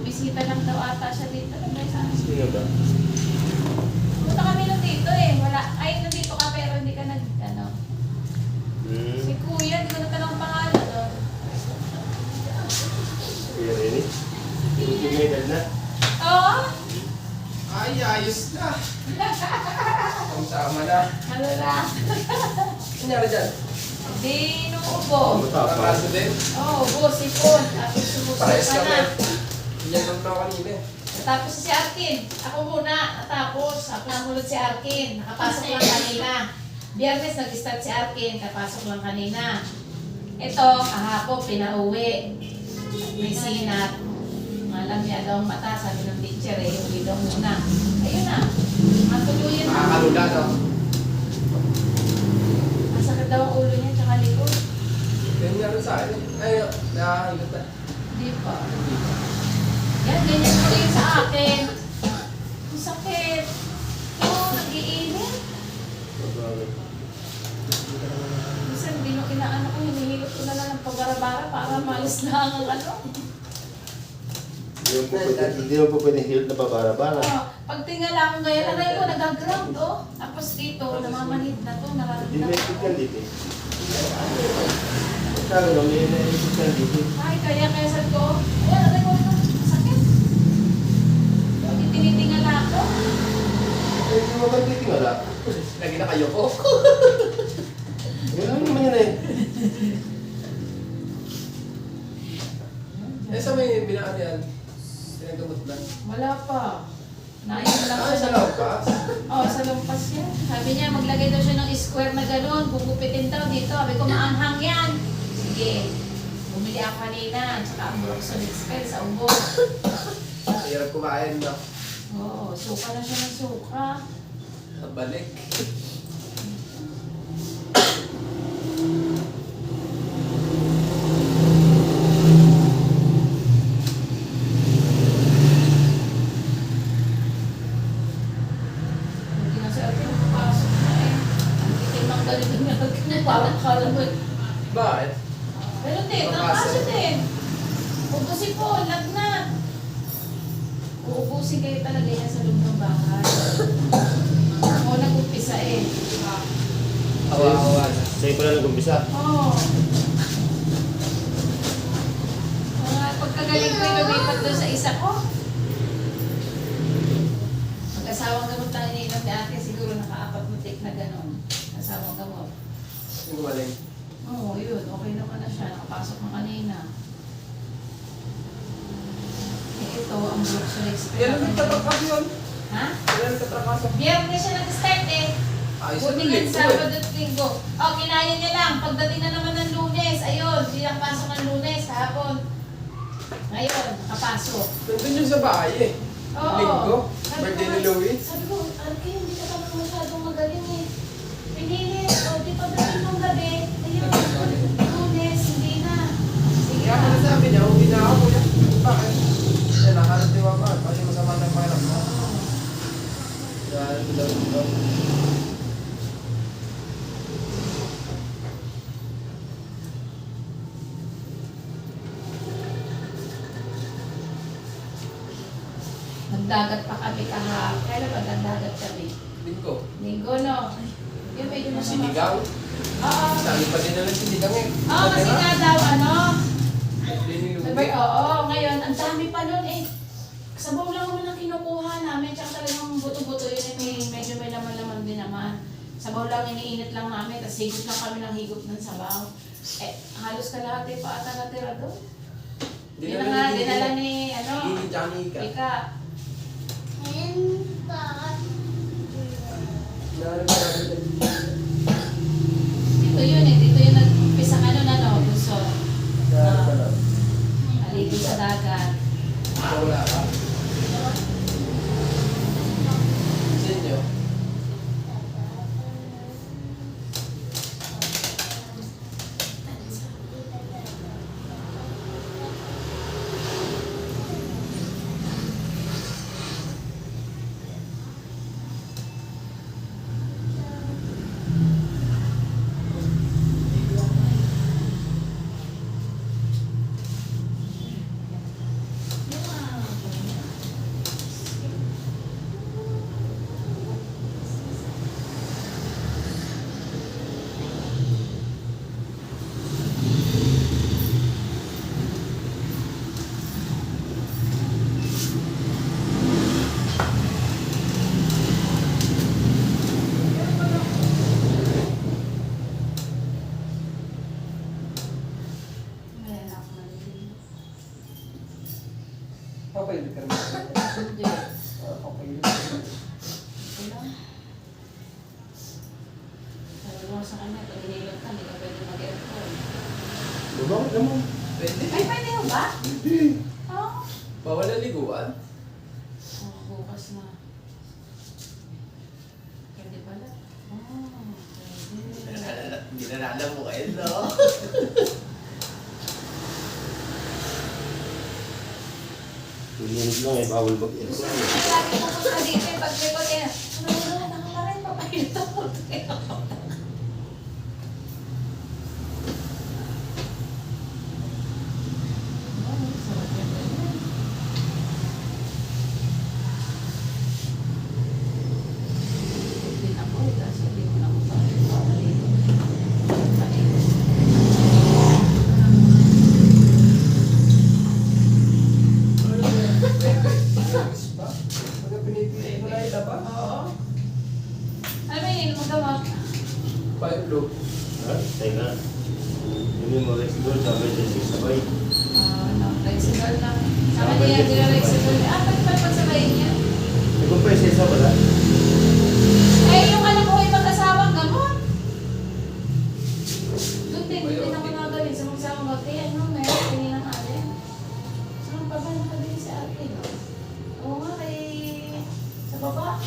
Bumisita lang daw ata siya dito. Sige ba? Punta kami nung dito eh. Wala. Ay, nandito ka pero hindi ka nag, ano. Si Kuya, hindi ko na tanong pangalan. Oh. Kuya Rene? Ibigay edad na? Oo. Ay, ayos na. Ang sama na. Ano na? Nangyari dyan? Di inuubo. Nakakaso din. Oo, ubo, sipon. Tapos sumusunod Parehas ka kami. na. Yan lang tao kanina eh. Natapos si Arkin. Ako muna, natapos. Ako namunod si Arkin. Nakapasok lang kanina. Biyernes nag-start si Arkin. Kapasok lang kanina. Ito, kahapon, pinauwi. May sinat. Malam niya daw ang mata. Sabi ng teacher eh, uwi daw muna. Ayun na. Matuluyan na. Nakakalula no? Masakit daw ang ulo niya, tsaka likod. Yan nga rin sa akin eh. Ay, nakahilot na. Di pa. Yan, ganyan ko rin sa akin. Ang sakit. Oo, nag-iinit. Minsan, inaano ko, hinihilot ko na lang ng pagbarabara para malis na ang ano. Hindi mo po pwedeng hilot na babara-bara. Oh, pag tingala ko ngayon, aray ko, nag-ground, oh. Tapos dito, namamanhid na to, Hindi may nararamdaman ikot ko. yan dito eh. Sabi no, may ikot yan dito. Ay, kaya sabi ko, ayan, aray ko, sakit. Pag tinitingala ko, Eh, hindi mo ba titingala? Lagi na kayo ko. Gano'n naman yan eh. Eh, sa may binaan yan. Pinagkamot na. wala pa. Nainom lang Ay, sa siya. lampas. Oh, sa lumpas yan. Sabi niya, maglagay daw siya ng square na gano'n. Gugupitin daw dito. Sabi ko, maanghang yan. Sige. Bumili ako kanina. Tsaka ang Broxolid spell sa ubo. Hirap kumain no? Oo, suka na siya ng suka. Balik. Hindi na si Ate pasok na eh. Ang titim ng galing niya. Parang kala mo eh. Bakit? Pero din, ang Papasok. kaso din. Ubusin po, lagnat. Uubusin kayo talaga yan sa loob ng bahay. Ako nag-umpisa eh. Awa-awa na. Sa'yo pala nag-umpisa. Oo. Pagkagaling ko yung lumipat doon sa isa ko. Mag-asawang gamot lang iniinom ni ate, siguro naka-apat mo take na gano'n. Asawang gamot. Yung gumaling. Oo, yun. Okay naman na siya. Nakapasok na kanina. Eh, ito, ang Broxolid spray. Yan ang nagtatrakas yun. Ha? Yan ang nagtatrakas. Biyernes siya nag-start eh. Ayos na Buti yung nga linggo Sabado eh. at Linggo. Oh, kinaya niya lang. Pagdating na naman ng Lunes, ayun, hindi lang pasok ng Lunes, kahapon. Ngayon, nakapasok. Nandun yung sa bahay eh. Oo. Linggo. Sabi Birthday ko, ni Louie. Sabi ko, Arky, hindi ka naman masyadong magaling eh. Pinilit, o, di pagdating ng gabi, ayun, Lunes, hindi na. Sige Kaya na. pala sabi niya, uwi na ako kuya. Bakit? Yan, nakaratiwa ka. Kasi masama ng pangarap mo. Dahil daw. Nagdagat pa kami kahapon. Kailan ba nagdagat kami? Linggo. Linggo, no? Yung medyo masama. Sinigaw. Oo. Sabi pa din nalang sinigang eh. Oo, kasi nga daw, ano, Birthday ni sabi, Louie. oo, ngayon, ang dami pa nun eh. Sabaw lang naman ang kinukuha namin, tsaka talagang buto-buto yun, eh, medyo may laman-laman din naman. Sabaw lang, iniinit lang namin, tapos higop lang kami ng higop ng sabaw. Eh, halos kalahati pa ata natira doon. Dinala ni, ano, Hindi tsaka ni Ika. Ika. Dito yun eh, dito yun nag-umpisa ano na no, gusto. Aligo sa dagat. Wala ka. Sa inyo? Papayod ka naman. Hindi. Papayod. Okay lang. Sabi mo sa kanya, pag hinilot ka, hindi ka pwede mag-aircon. Bakit naman? Pwede. Ay, pwede mo ba? Hindi. Oo. Bawal na liguan. Oh, bukas na. Pwede pala. Oh, pwede. Hindi na alam mo kayo, no? Tuminit lang eh, bawal mag-aircon. Lagi mo punta dito yung pag-record eh. Wala, nakamarin pa pa ito. Pagka pinipili mo na ilaba. Oo. Ano ba yun? Magawa ka? Five low. Ha? Teka. Hindi mo rexidol, sabay sa 6 sabay. No, flexible lang. Sama niya, hindi na flexible. Pwede pa pagsabayin niya. Eh kung pa yung sesa wala? Eh, yung anak ko ay mag-asawang gamot. Doon din, hindi na ko nagawin sa mag-asawang gamot. Eh, ano, meron, hindi na alin. Saan pa ba nakabili si ate, no? Oo nga, kay... sa baba.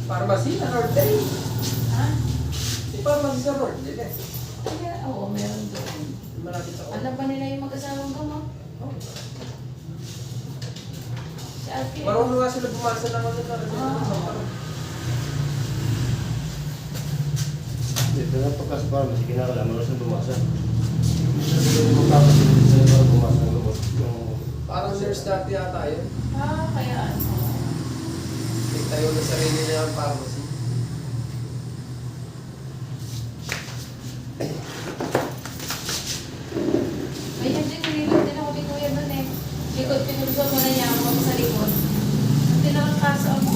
Pharmacy na North Day. Ha? May pharmacy sa North Day eh. Oo, meron doon. Malapit ako. Alam ba nila yung mag-asawang gamot? Oh. Si ate. Marunong nga sila bumasa ng ano na. Dito na pagka sa pharmacy, kinakalaman na siyang bumasa. Hindi na magpapasilip sa'yo para bumasa ng gamot. Parang nurse dati yata yun. Kaya ano. Nagtayo na sarili niya ang pharmacy. May yan din, nililot din ako ni Kuya doon eh. Likod, pinulso mo na niya ako sa likod. Hindi nakakasa ako.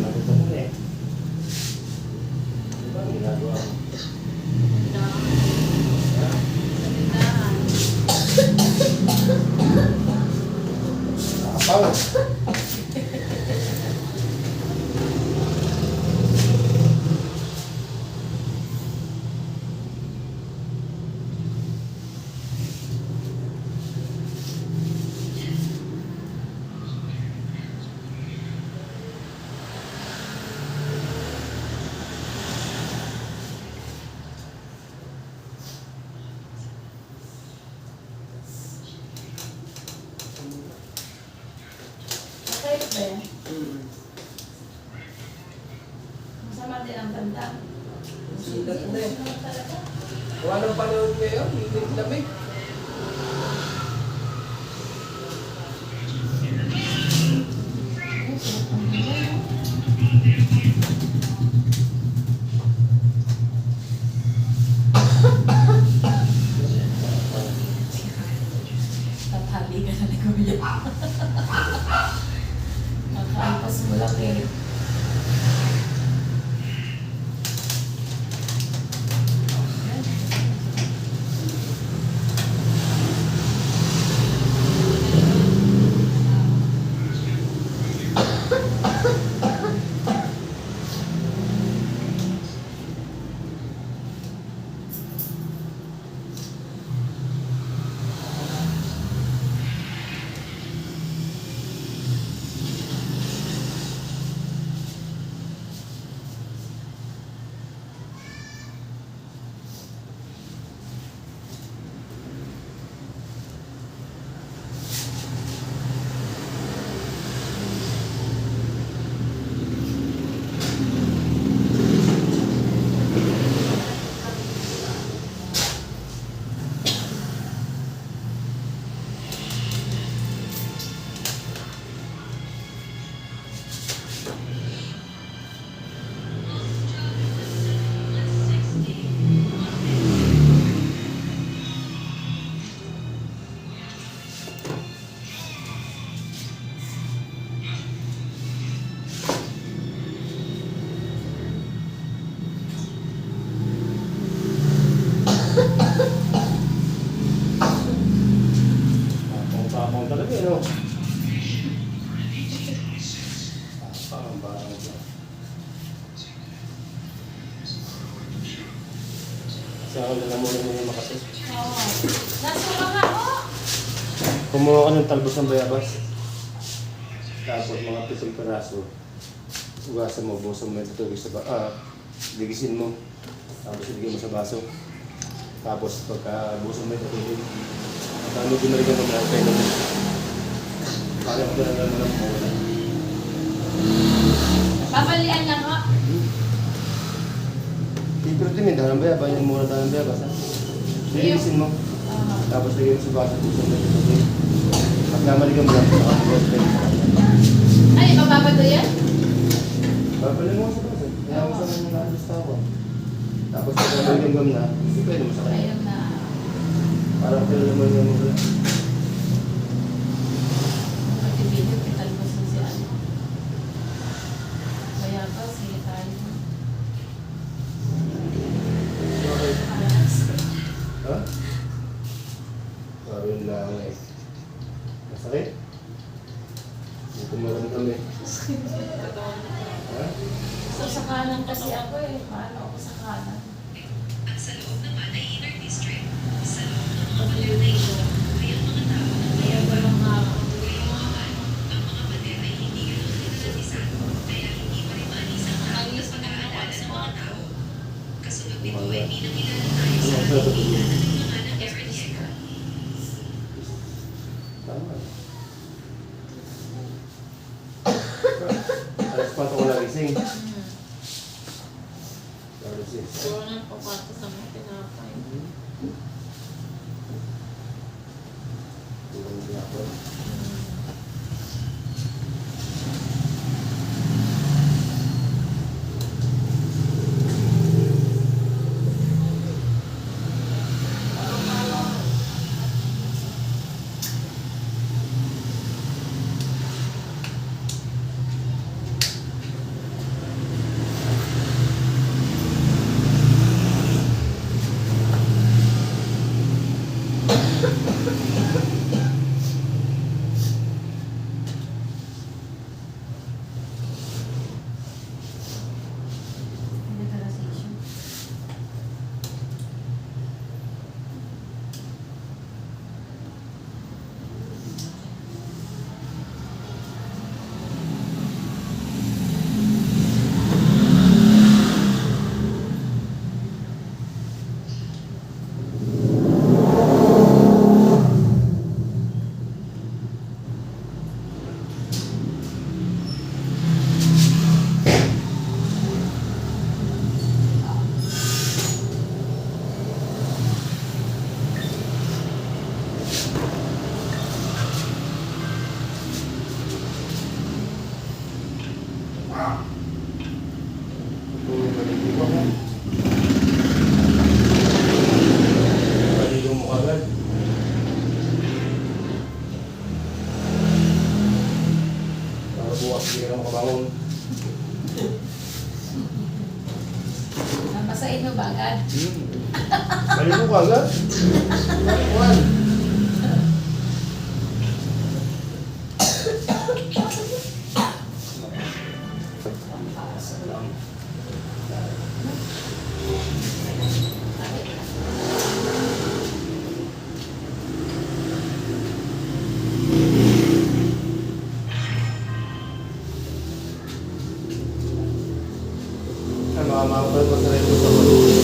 Nakita mo na eh. Diba ang ginagawa mo? Nakapang. Masayot ba yan? Mm. Masama din ang tanda. Silat na eh. Ano talaga? Wala ng panahon ngayon, hindi lamig. Ay, sarap ang ganda, no? Tatali ka na ni Kuya. Nakaampas mo lang eh. Saka na lang muna yung makasip. Oo. Nasura nga, oh! Kumuha ka ng talbos ng bayabas. Tapos mga 7 peraso. Ugasan mo, busan mo yung tutugis sa ligisin mo. Tapos ilagay mo sa baso. Tapos pagka busan mo yung tutugis, at ano binalikan mo na kayo naman. Parang pinagalan mo lang mo wala. Babalian lang, oh! Pero din, dahan ng bayabas. Yan muna dahan ng bayabas. Ligisin mo. Tapos lagay mo sa baso, busan mo yung tutugis. Pagka maligam lang, nakabukas kayo sa kanya. Ay, mababado yan? Babalik mo sa baso. Kaya mo sa mga naalis tao. Tapos pagka maligam na, pwede mo sa kanya. Ayun na. Parang kailan naman yung mga Pag-video, kitalbos mo si ano. Kaya pa, sige tayo. ha? Parang lang eh. Masakit? Hindi ko maramdam eh. Ha? So, sa kanan kasi ako eh. Paano ako sa kanan? At sa loob naman ay inner district. Sa loob ng mga pader na ito, ay ang mga tao na may Kaya walang Gayunpaman, ang mga pader ay hindi ganun kinalatisan, kaya hindi pa rin maalis ang nakaklas pag-aalala ng mga tao. Kasunod nito ay pinakilala tayo sa ating bida na ng mga ng Aaron Yeager. Tama. Alas 4 ko nagising. Alas 6. Siguro nang papata sa mga tinapay. Tulong din ako. Paligo mo agad. Para bukas hindi ka na makabangon. Masain mo ba agad? Paligo ka agad. Juan. Makapanood ko sa rin ko sa YouTube.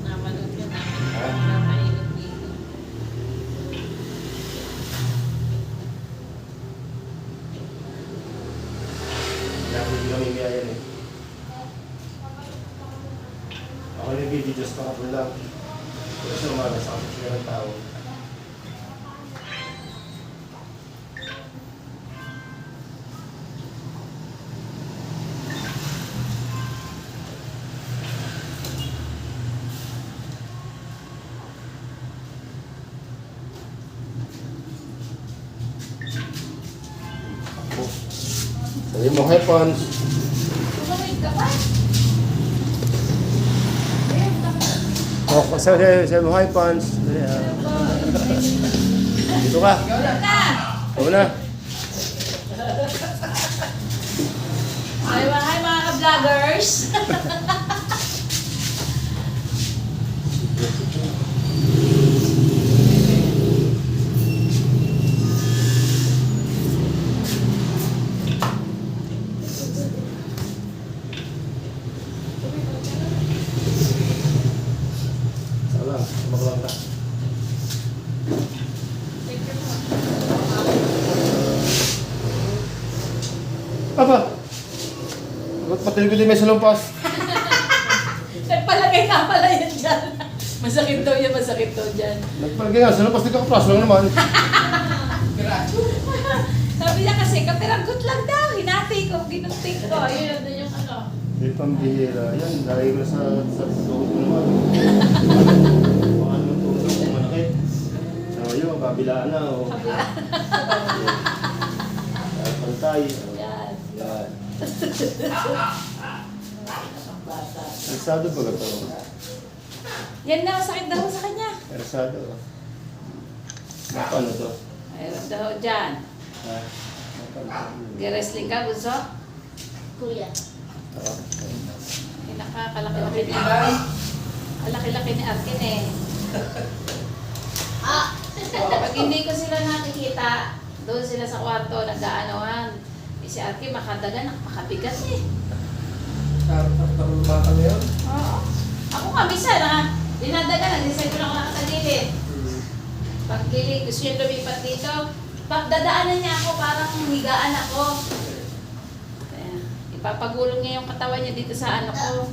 Napanood ka na. Ha? Napanood dito. Kaya hindi kami miyayan eh. Ako nag-video just kahapon lang. Pero sa umaga sa kasi ng tao. Sabi mo, hi Pons. Tumawid ka ba? Ayun, tapos. Oh, sabi mo, hi Pons. Dito ka. Oo na. Hi mga ka-vloggers! Ba't pati ko din may salumpas? Nagpalagay nga pala yan dyan. Masakit daw yan, masakit daw dyan. Nagpalagay nga, salumpas dito ka praso lang naman. Sabi niya kasi, kapiragot lang daw. Hinati ko, ginunting ko. Ayun, doon yung ano. May pambihira. Yan, lagi ko na sa tuhod ko naman. Baka naman tuhod ko manakit. So yun, kabilaan na. O. Pantay. Yan. Yan. Ang bata. Ersado ba ito? Yan na, sakit daw sa kanya. Ersado. Paano to? Mayroon daw dyan. Ha? Gi-wrestling ka, Bunso? Kuya. Pinakakalaki-laki ni Kalaki-laki ni Arkin eh. Ah! Pag hindi ko sila nakikita, doon sila sa kwarto, nag-aanohan. Si Arkin makadagan, makabigat eh. Tarong bata na yun. Oo. Ako nga, minsan dinadagan, hindi ko na ako nakatagilid. Pag gusto niya lumipat dito, dadaanan niya ako, parang higaan ako. Kaya, ipapagulong niya yung katawan niya dito sa ano ko.